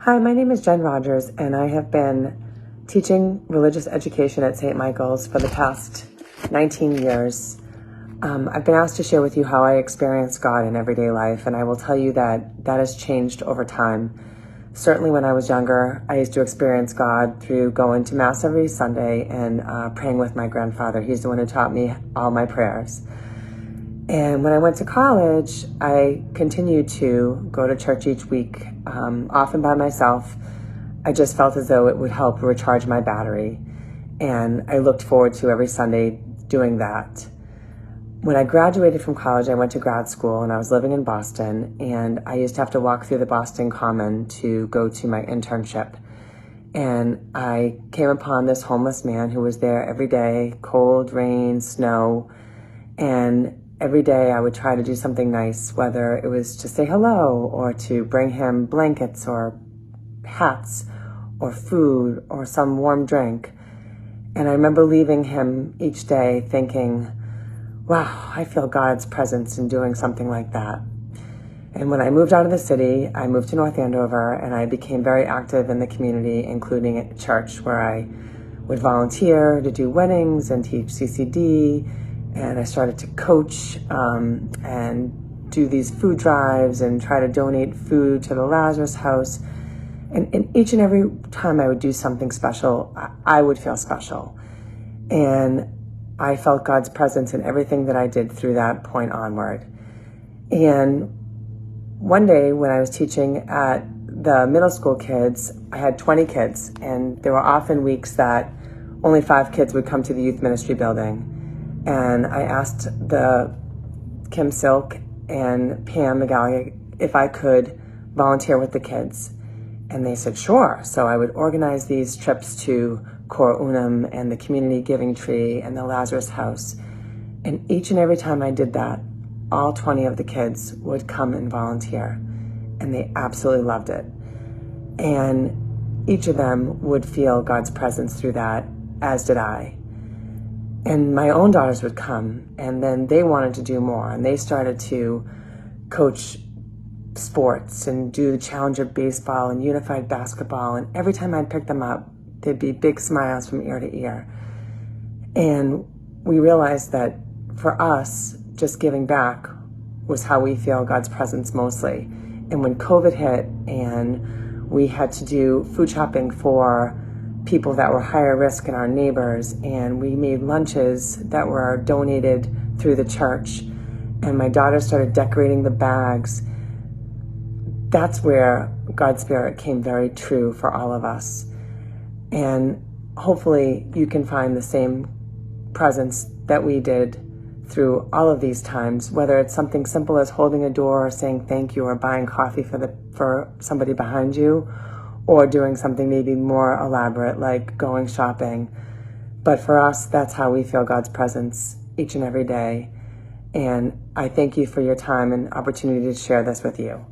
Hi, my name is Jenn Rogers, and I have been teaching religious education at Saint Michael's for the past 19 years. I've been asked to share with you how I experience God in everyday life, and I will tell you that that has changed over time. Certainly when I was younger, I used to experience God through going to Mass every Sunday and praying with my grandfather. He's the one who taught me all my prayers. And when I went to college, I continued to go to church each week, often by myself. I just felt as though it would help recharge my battery. And I looked forward to every Sunday doing that. When I graduated from college, I went to grad school and I was living in Boston, and I used to have to walk through the Boston Common to go to my internship. And I came upon this homeless man who was there every day, cold, rain, snow, and every day I would try to do something nice, whether it was to say hello or to bring him blankets or hats or food or some warm drink. And I remember leaving him each day thinking, wow, I feel God's presence in doing something like that. And when I moved out of the city, I moved to North Andover, and I became very active in the community, including at church, where I would volunteer to do weddings and teach CCD. And I started to coach and do these food drives and try to donate food to the Lazarus House. And each and every time I would do something special, I would feel special. And I felt God's presence in everything that I did through that point onward. And one day when I was teaching at the middle school kids, I had 20 kids, and there were often weeks that only 5 kids would come to the youth ministry building. And I asked the Kim Silk and Pam McGallagher if I could volunteer with the kids. And they said, sure. So I would organize these trips to Cor Unum and the Community Giving Tree and the Lazarus House. And each and every time I did that, all 20 of the kids would come and volunteer. And they absolutely loved it. And each of them would feel God's presence through that, as did I. And my own daughters would come, and then they wanted to do more, and they started to coach sports and do the Challenger baseball and unified basketball, and every time I'd pick them up, there'd be big smiles from ear to ear. And we realized that for us, just giving back was how we feel God's presence mostly. And when COVID hit and we had to do food shopping for people that were higher risk in our neighbors, and we made lunches that were donated through the church, and my daughter started decorating the bags, that's where God's Spirit came very true for all of us. And hopefully you can find the same presence that we did through all of these times, whether it's something simple as holding a door or saying thank you or buying coffee for somebody behind you, or doing something maybe more elaborate like going shopping. But for us, that's how we feel God's presence each and every day. And I thank you for your time and opportunity to share this with you.